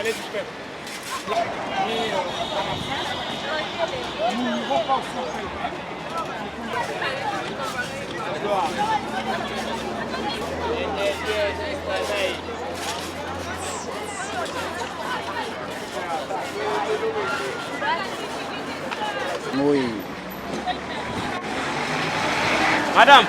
aller jusqu'à. Et nous repassons. Oui. Madame.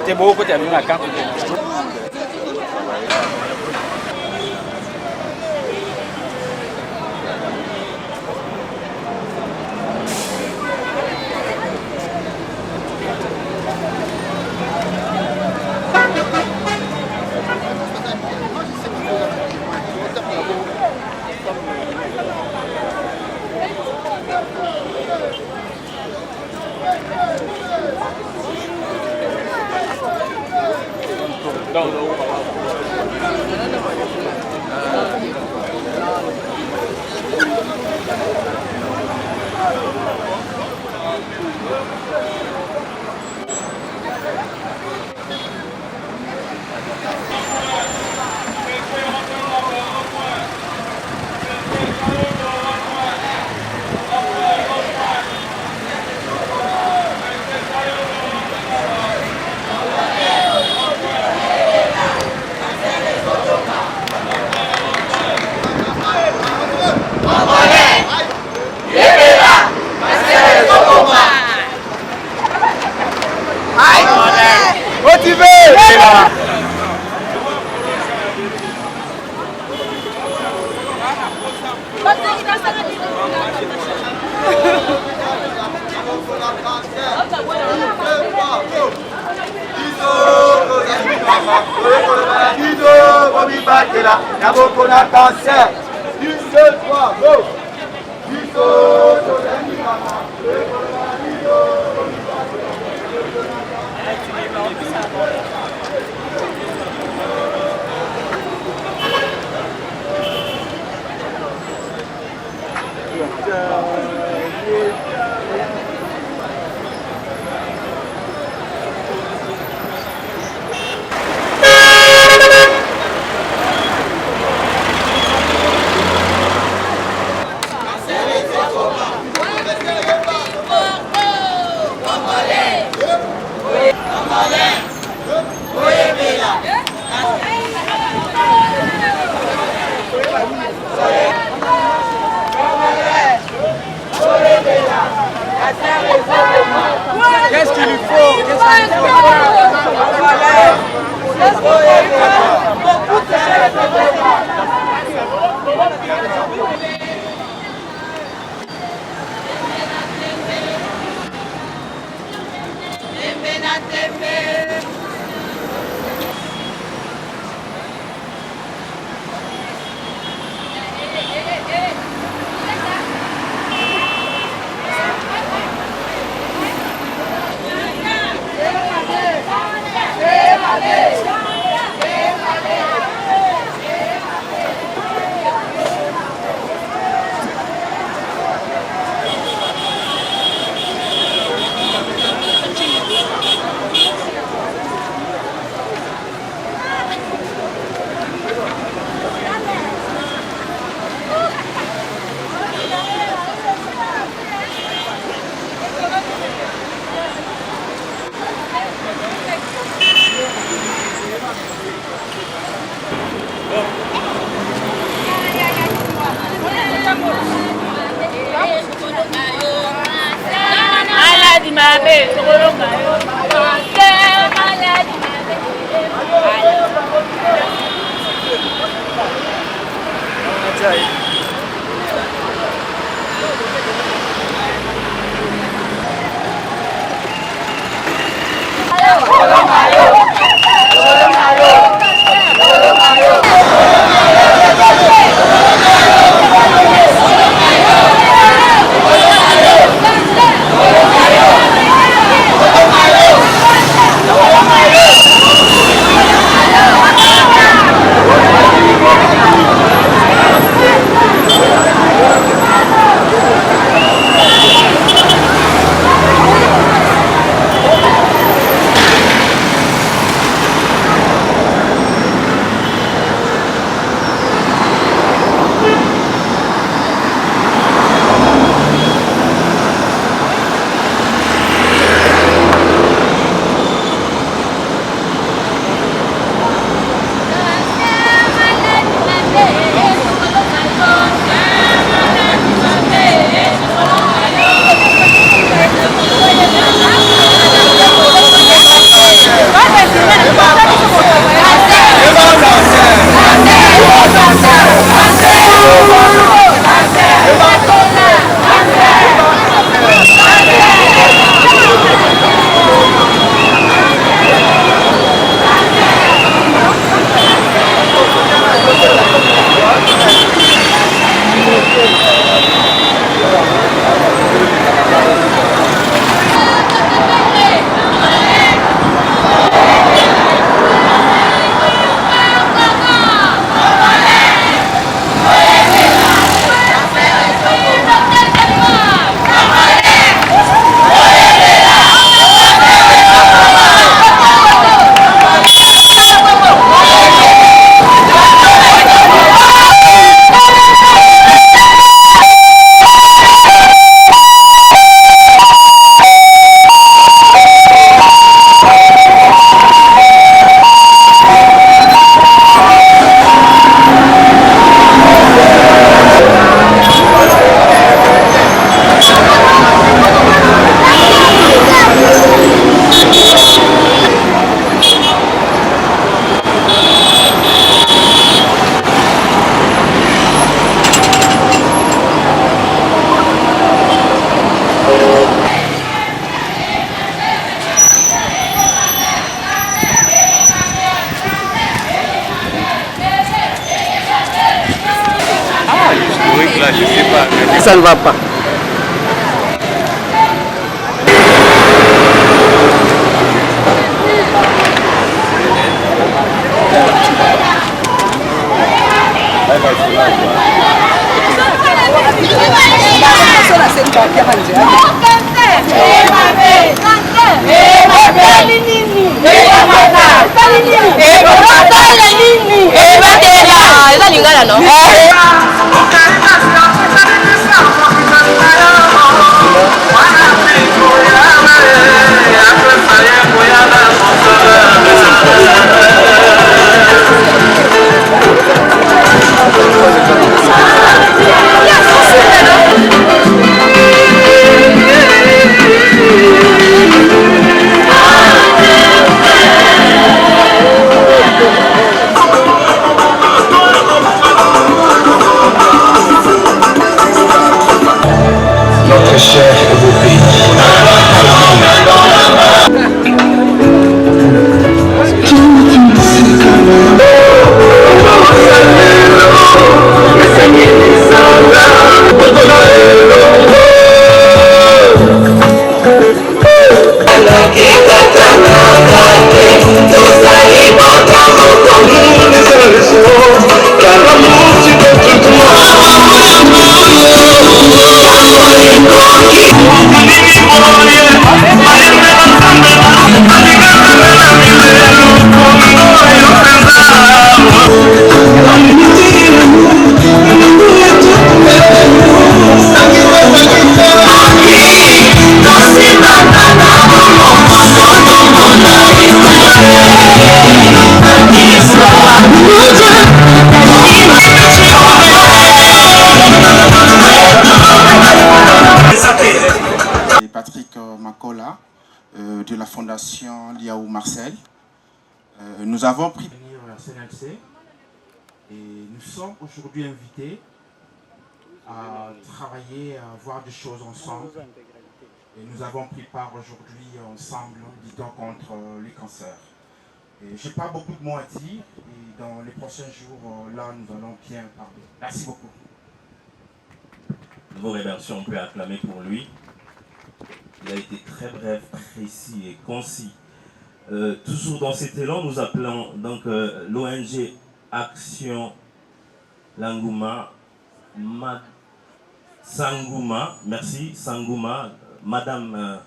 C'est beau que tu as mis la carte. Ça ne va pas. Fondation Liaou Marcel. Nous avons pris venir à CNLC et nous sommes aujourd'hui invités à travailler, à voir des choses ensemble. Et nous avons pris part aujourd'hui ensemble, luttons contre les cancers. Je n'ai pas beaucoup de mots à dire et dans les prochains jours, là, nous allons bien parler. Merci beaucoup. Vos réversions, on peut acclamer pour lui. Il a été très bref, précis et concis. Toujours dans cet élan, nous appelons donc l'ONG Action Langouma, Sangouma, merci, Sangouma, Madame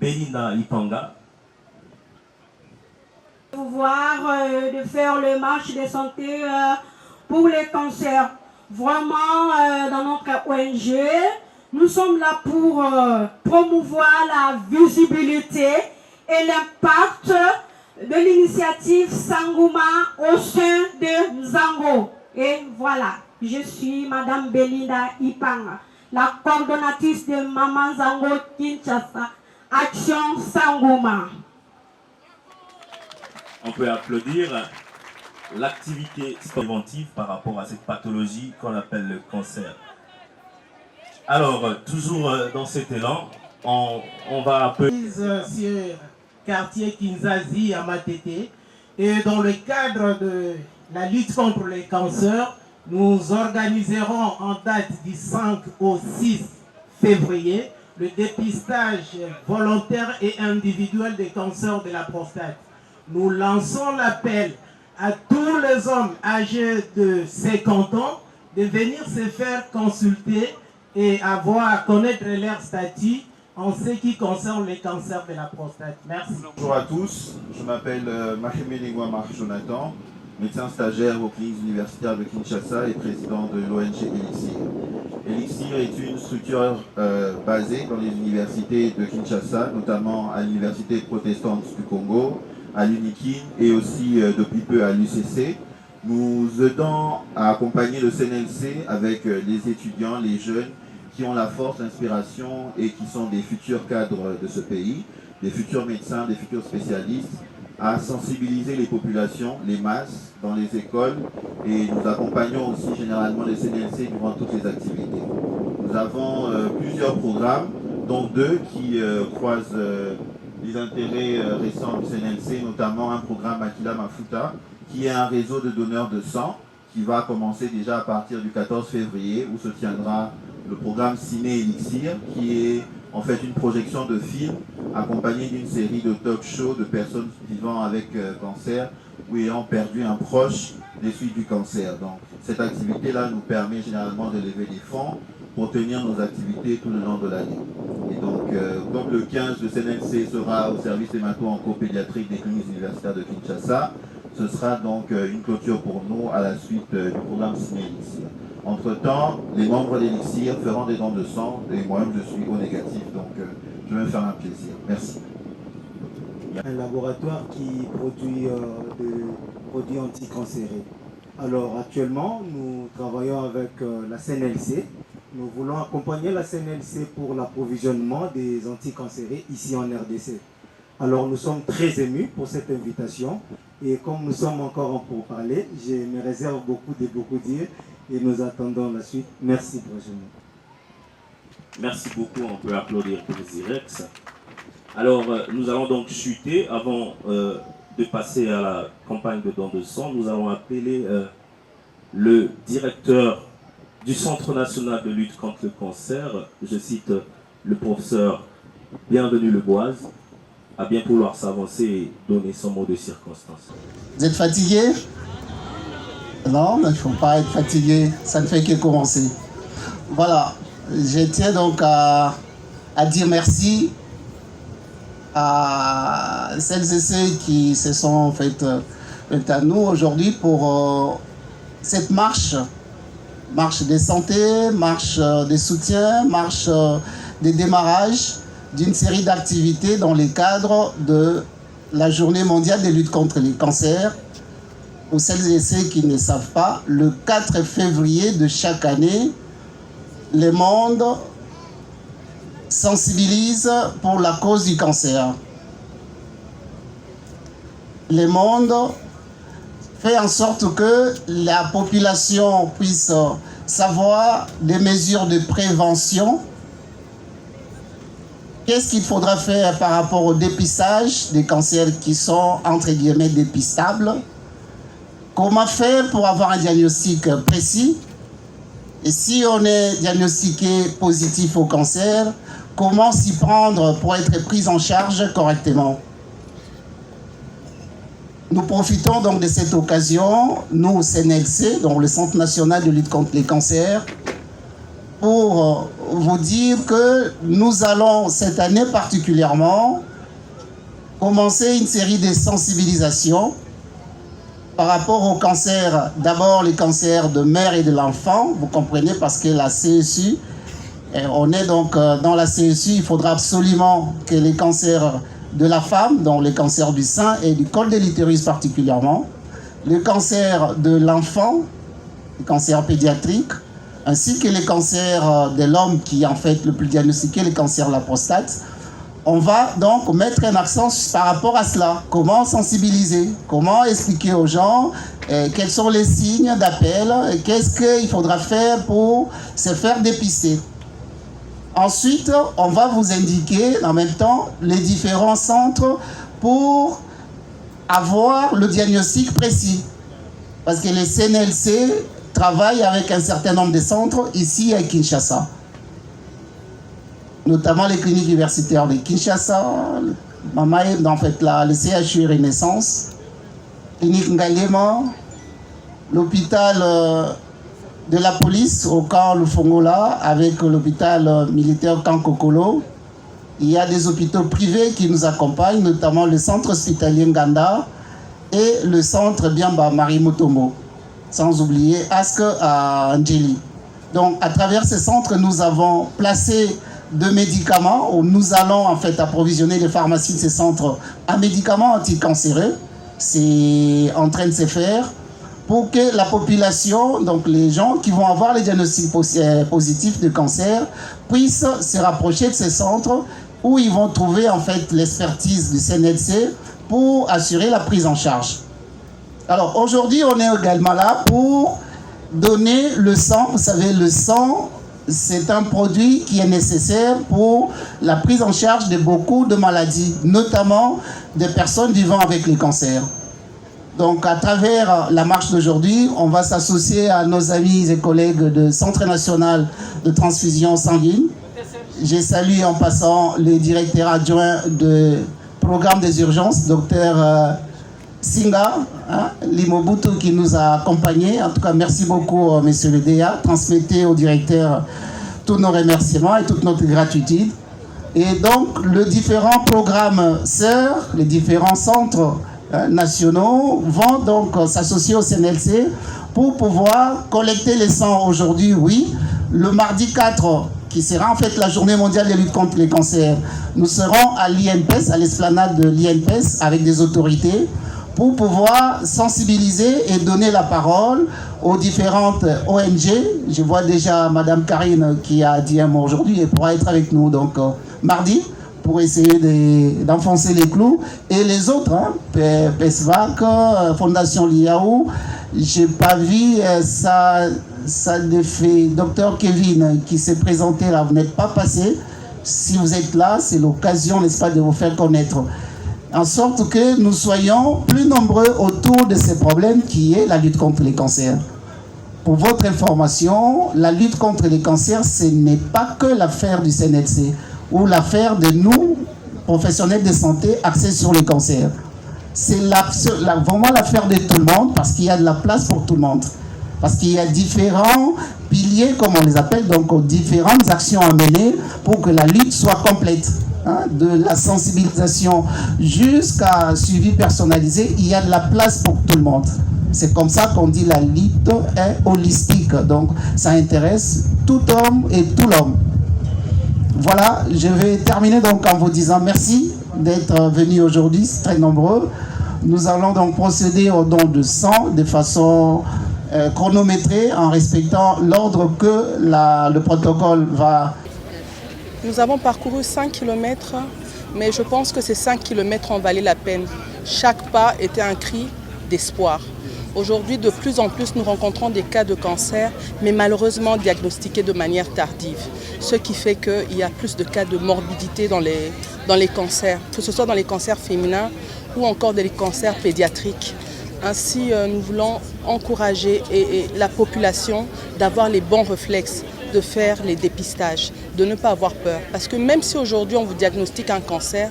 Belinda Ipanga. De faire le marche de santé pour les cancers. Vraiment, dans notre ONG, nous sommes là pour promouvoir la visibilité et l'impact de l'initiative Sangouma au sein de Nzango. Et voilà, je suis Madame Belinda Ipanga, la coordonnatrice de Maman Nzango Kinshasa, Action Sangouma. On peut applaudir l'activité préventive par rapport à cette pathologie qu'on appelle le cancer. Alors, toujours dans cet élan, on va appeler... Sur quartier Kinzazi à Matete, et dans le cadre de la lutte contre les cancers, nous organiserons en date du 5 au 6 février le dépistage volontaire et individuel des cancers de la prostate. Nous lançons l'appel à tous les hommes âgés de 50 ans de venir se faire consulter et avoir connaître leur statut en ce qui concerne les cancers de la prostate. Merci. Bonjour à tous, je m'appelle Mahemé Negwama Jonathan, médecin stagiaire aux cliniques universitaires de Kinshasa et président de l'ONG Elixir. Elixir est une structure basée dans les universités de Kinshasa, notamment à l'université protestante du Congo, à l'UNIKIN et aussi depuis peu à l'UCC. Nous aidons à accompagner le CNLC avec les étudiants, les jeunes qui ont la force, l'inspiration et qui sont des futurs cadres de ce pays, des futurs médecins, des futurs spécialistes, à sensibiliser les populations, les masses dans les écoles, et nous accompagnons aussi généralement les CNLC durant toutes les activités. Nous avons plusieurs programmes, dont deux qui croisent les intérêts récents du CNLC, notamment un programme Akila Mafuta, qui est un réseau de donneurs de sang, qui va commencer déjà à partir du 14 février, où se tiendra le programme Ciné Elixir, qui est en fait une projection de film accompagnée d'une série de talk-shows de personnes vivant avec cancer ou ayant perdu un proche des suites du cancer. Donc cette activité-là nous permet généralement de lever des fonds pour tenir nos activités tout le long de l'année. Et donc, comme le 15, le CNLC sera au service hémato-oncopédiatrique des cliniques universitaires de Kinshasa, ce sera donc une clôture pour nous à la suite du programme Ciné Elixir. Entre-temps, les membres d'Elixir feront des dons de sang et moi-même je suis au négatif, donc je vais me faire un plaisir. Merci. Un laboratoire qui produit des produits anticancéreux. Alors actuellement, nous travaillons avec la CNLC. Nous voulons accompagner la CNLC pour l'approvisionnement des anticancéreux ici en RDC. Alors nous sommes très émus pour cette invitation et comme nous sommes encore en pourparlers, je me réserve beaucoup dire et nous attendons la suite. Merci prochainement. Merci beaucoup, on peut applaudir pour Zirex. Alors nous allons donc chuter avant de passer à la campagne de don de sang. Nous allons appeler le directeur du Centre national de lutte contre le cancer, je cite le professeur Bienvenu Leboise, à bien pouvoir s'avancer et donner son mot de circonstance. Vous êtes fatigué? Non, il ne faut pas être fatigué, ça ne fait que commencer. Voilà, je tiens donc à dire merci à celles et ceux qui se sont faites à nous aujourd'hui pour cette marche de santé, marche de soutien, marche de démarrage d'une série d'activités dans le cadre de la Journée mondiale de lutte contre les cancers. Pour celles et ceux qui ne savent pas, le 4 février de chaque année, le monde sensibilise pour la cause du cancer. le monde fait en sorte que la population puisse savoir des mesures de prévention. Qu'est-ce qu'il faudra faire par rapport au dépistage des cancers qui sont, entre guillemets, dépistables? Comment faire pour avoir un diagnostic précis? Et si on est diagnostiqué positif au cancer, comment s'y prendre pour être pris en charge correctement? Nous profitons donc de cette occasion, nous au CNLC, donc le Centre national de lutte contre les cancers, pour vous dire que nous allons cette année particulièrement commencer une série de sensibilisations par rapport au cancer. D'abord les cancers de mère et de l'enfant, vous comprenez, parce que la CSU, on est donc dans la CSU, il faudra absolument que les cancers de la femme, donc les cancers du sein et du col de l'utérus particulièrement, le cancer de l'enfant, les cancers pédiatriques, ainsi que les cancers de l'homme qui est en fait le plus diagnostiqué, le cancer de la prostate. On va donc mettre un accent par rapport à cela. Comment sensibiliser? Comment expliquer aux gens quels sont les signes d'appel? Qu'est-ce qu'il faudra faire pour se faire dépister? Ensuite, on va vous indiquer en même temps les différents centres pour avoir le diagnostic précis. Parce que le CNLC travaille avec un certain nombre de centres ici à Kinshasa. Notamment les cliniques universitaires de Kinshasa, en fait, le CHU Renaissance, clinique Ngalema, l'hôpital de la police au camp Lufongola avec l'hôpital militaire camp Kokolo. Il y a des hôpitaux privés qui nous accompagnent, notamment le centre hospitalier Nganda et le centre Biamba Marimotomo, sans oublier Ask à Angeli. Donc à travers ces centres, nous avons placé de médicaments où nous allons en fait approvisionner les pharmacies de ces centres à médicaments anticancéreux. C'est en train de se faire pour que la population, donc les gens qui vont avoir les diagnostics positifs de cancer, puissent se rapprocher de ces centres où ils vont trouver en fait l'expertise du CNLC pour assurer la prise en charge. Alors aujourd'hui, on est également là pour donner le sang. Vous savez, le sang, c'est un produit qui est nécessaire pour la prise en charge de beaucoup de maladies, notamment des personnes vivant avec les cancers. Donc, à travers la marche d'aujourd'hui, on va s'associer à nos amis et collègues du Centre national de transfusion sanguine. Je salue en passant le directeur adjoint du programme des urgences, Dr Singa, Limobutu, qui nous a accompagnés. En tout cas, merci beaucoup, monsieur le DA. Transmettez au directeur tous nos remerciements et toute notre gratitude. Et donc, les différents programmes sœurs, les différents centres nationaux vont donc s'associer au CNLC pour pouvoir collecter les sangs aujourd'hui, oui. Le mardi 4, qui sera en fait la journée mondiale de lutte contre les cancers, nous serons à l'INPES, à l'esplanade de l'INPES, avec des autorités, pour pouvoir sensibiliser et donner la parole aux différentes ONG. Je vois déjà Madame Karine qui a dit un mot aujourd'hui et pourra être avec nous donc mardi, pour essayer d'enfoncer les clous. Et les autres, PESVAC, Fondation Liaou, j'ai pas vu ça défait Dr Kevin qui s'est présenté là, vous n'êtes pas passé. Si vous êtes là, c'est l'occasion, n'est-ce pas, de vous faire connaître. En sorte que nous soyons plus nombreux autour de ces problèmes qui est la lutte contre les cancers. Pour votre information, la lutte contre les cancers, ce n'est pas que l'affaire du CNLC ou l'affaire de nous, professionnels de santé, axés sur le cancer. C'est vraiment l'affaire de tout le monde parce qu'il y a de la place pour tout le monde. Parce qu'il y a différents piliers, comme on les appelle, donc différentes actions à mener pour que la lutte soit complète. De la sensibilisation jusqu'à suivi personnalisé, il y a de la place pour tout le monde. C'est comme ça qu'on dit la lutte est holistique. Donc ça intéresse tout homme et tout l'homme. Voilà, je vais terminer donc en vous disant merci d'être venus aujourd'hui, c'est très nombreux. Nous allons donc procéder au don de sang de façon chronométrée en respectant l'ordre que le protocole va. Nous avons parcouru 5 km, mais je pense que ces 5 km ont valu la peine. chaque pas était un cri d'espoir. Aujourd'hui, de plus en plus, nous rencontrons des cas de cancer, mais malheureusement diagnostiqués de manière tardive. Ce qui fait qu'il y a plus de cas de morbidité dans les cancers, que ce soit dans les cancers féminins ou encore dans les cancers pédiatriques. Ainsi, nous voulons encourager la population d'avoir les bons réflexes, de faire les dépistages, de ne pas avoir peur. Parce que même si aujourd'hui on vous diagnostique un cancer,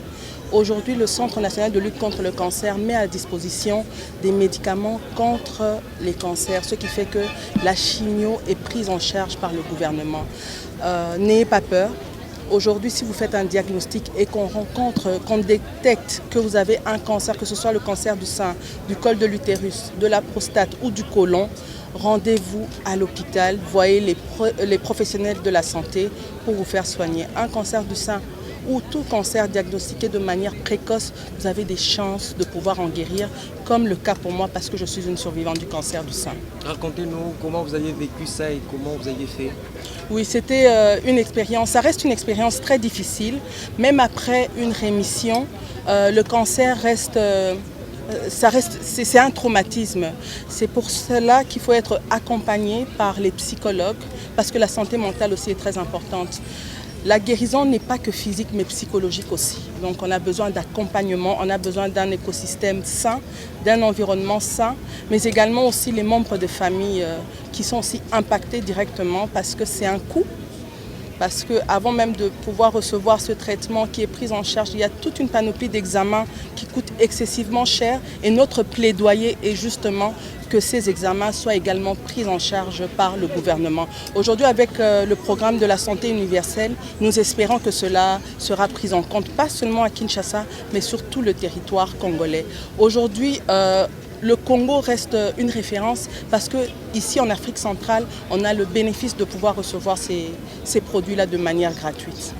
aujourd'hui le Centre national de lutte contre le cancer met à disposition des médicaments contre les cancers, ce qui fait que la chimio est prise en charge par le gouvernement. N'ayez pas peur. Aujourd'hui, si vous faites un diagnostic et qu'on détecte que vous avez un cancer, que ce soit le cancer du sein, du col de l'utérus, de la prostate ou du côlon, rendez-vous à l'hôpital, voyez les professionnels de la santé pour vous faire soigner. Un cancer du sein ou tout cancer diagnostiqué de manière précoce, vous avez des chances de pouvoir en guérir, comme le cas pour moi parce que je suis une survivante du cancer du sein. Racontez-nous comment vous avez vécu ça et comment vous avez fait. Oui, c'était une expérience, ça reste une expérience très difficile. Même après une rémission, le cancer reste... c'est un traumatisme. C'est pour cela qu'il faut être accompagné par les psychologues parce que la santé mentale aussi est très importante. La guérison n'est pas que physique mais psychologique aussi. Donc on a besoin d'accompagnement, on a besoin d'un écosystème sain, d'un environnement sain, mais également aussi les membres de famille qui sont aussi impactés directement parce que c'est un coût. Parce qu'avant même de pouvoir recevoir ce traitement qui est pris en charge, il y a toute une panoplie d'examens qui coûtent excessivement cher. Et notre plaidoyer est justement que ces examens soient également pris en charge par le gouvernement. Aujourd'hui, avec le programme de la santé universelle, nous espérons que cela sera pris en compte, pas seulement à Kinshasa, mais sur tout le territoire congolais. Aujourd'hui, le Congo reste une référence parce qu'ici en Afrique centrale, on a le bénéfice de pouvoir recevoir ces produits-là de manière gratuite.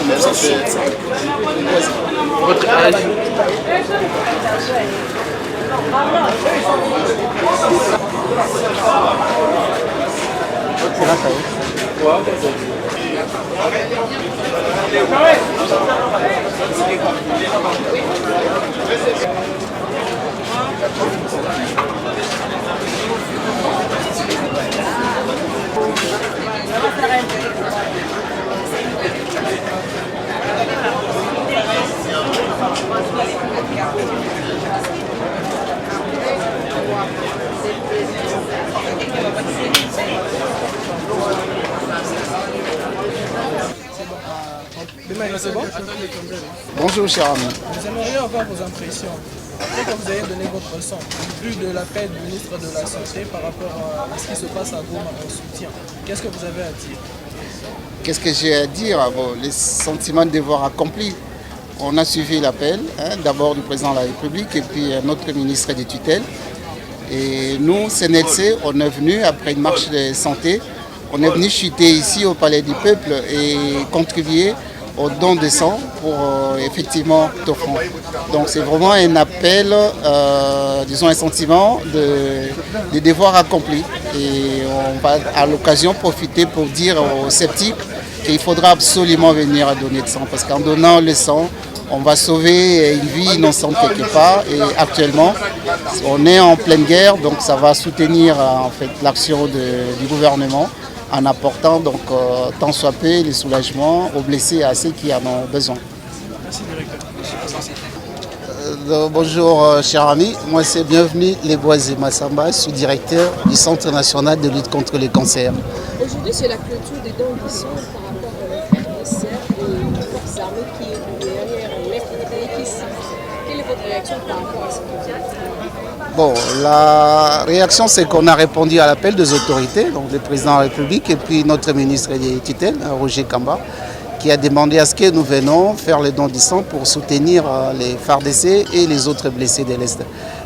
Merci. Votre âge? C'est bon? Bonjour cher ami. Nous aimerions avoir vos impressions. Après que vous avez donné votre ressent, vu de l'appel du ministre de la Santé par rapport à ce qui se passe à Goma en soutien, qu'est-ce que vous avez à dire? Qu'est-ce que j'ai à dire? Les sentiments de devoir accompli. On a suivi l'appel, d'abord du président de la République et puis notre ministre de tutelle. Et nous, CNLC, on est venu après une marche de santé, on est venu chuter ici au Palais du Peuple et contribuer au don de sang pour effectivement t'offrir. Donc c'est vraiment un appel, disons un sentiment de devoir accompli. Et on va à l'occasion profiter pour dire aux sceptiques qu'il faudra absolument venir à donner de sang. Parce qu'en donnant le sang, on va sauver une vie innocente quelque part. Et actuellement, on est en pleine guerre, donc ça va soutenir en fait l'action du gouvernement en apportant donc tant soit peu les soulagements aux blessés et à ceux qui en ont besoin. Merci directeur. Bonjour chers amis, moi c'est Bienvenue Leboisé Massamba, sous-directeur du Centre national de lutte contre les cancers. Aujourd'hui c'est la clôture des dons qui sont par rapport au cancer et aux forces armées qui est derrière l'Est du pays qui sont. Quelle est votre réaction par rapport à ce projet? Bon, la réaction, c'est qu'on a répondu à l'appel des autorités, donc le président de la République et puis notre ministre des tutelles, Roger Kamba, qui a demandé à ce que nous venons faire le don du sang pour soutenir les FARDC et les autres blessés de l'Est.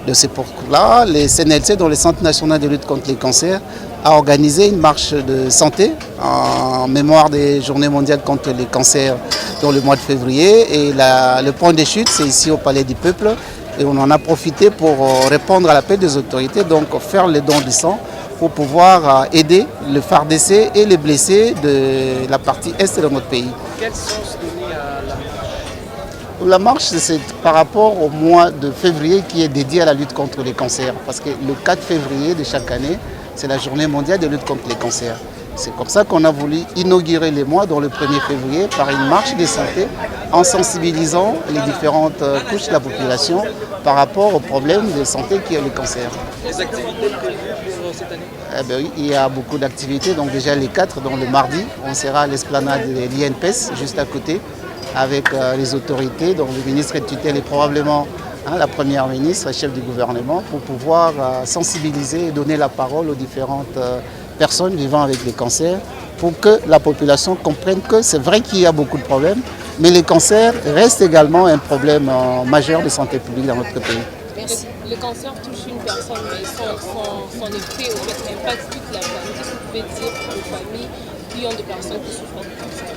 De ce pourquoi-là, les CNLC, dans le Centre national de lutte contre les cancers, a organisé une marche de santé en mémoire des Journées mondiales contre les cancers dans le mois de février. Et le point de chute, c'est ici au Palais du Peuple. Et on en a profité pour répondre à l'appel des autorités, donc faire les dons du sang pour pouvoir aider le FARDC et les blessés de la partie est de notre pays. Quel sens donner à la marche? La marche, c'est par rapport au mois de février qui est dédié à la lutte contre les cancers. Parce que le 4 février de chaque année, c'est la journée mondiale de lutte contre les cancers. C'est comme ça qu'on a voulu inaugurer les mois dans le 1er février par une marche de santé en sensibilisant les différentes couches de la population par rapport aux problèmes de santé qui est le cancer. Les activités prévues pour cette année? Oui, il y a beaucoup d'activités. Donc déjà les 4, donc le mardi, on sera à l'esplanade de l'INPES, juste à côté, avec les autorités, donc le ministre de tutelle et probablement la première ministre, chef du gouvernement, pour pouvoir sensibiliser et donner la parole aux différentes personnes vivant avec les cancers, pour que la population comprenne que c'est vrai qu'il y a beaucoup de problèmes, mais les cancers restent également un problème majeur de santé publique dans notre pays. Merci. Le cancer touche une personne, mais son effet impacte toute la famille. Qu'est-ce que vous pouvez dire aux familles qui ont des personnes qui souffrent de cancer?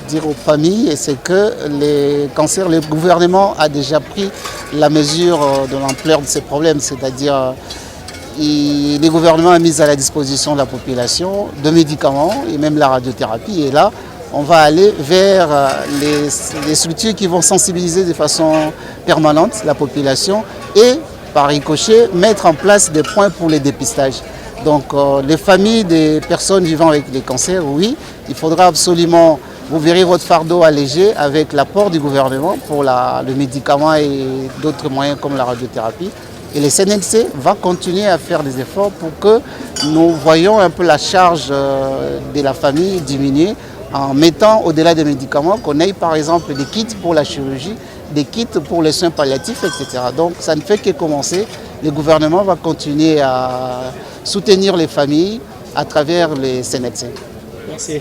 Dire aux familles, c'est que les cancers, le gouvernement a déjà pris la mesure de l'ampleur de ces problèmes, c'est-à-dire le gouvernement a mis à la disposition de la population de médicaments et même la radiothérapie. Et là, on va aller vers les structures qui vont sensibiliser de façon permanente la population et, par ricochet, mettre en place des points pour les dépistages. Donc, les familles des personnes vivant avec les cancers, oui, il faudra absolument, vous verrez votre fardeau allégé avec l'apport du gouvernement pour le médicament et d'autres moyens comme la radiothérapie. Et le CNLC va continuer à faire des efforts pour que nous voyions un peu la charge de la famille diminuer en mettant au-delà des médicaments qu'on ait par exemple des kits pour la chirurgie, des kits pour les soins palliatifs, etc. Donc ça ne fait que commencer. Le gouvernement va continuer à soutenir les familles à travers les CNLC. Merci.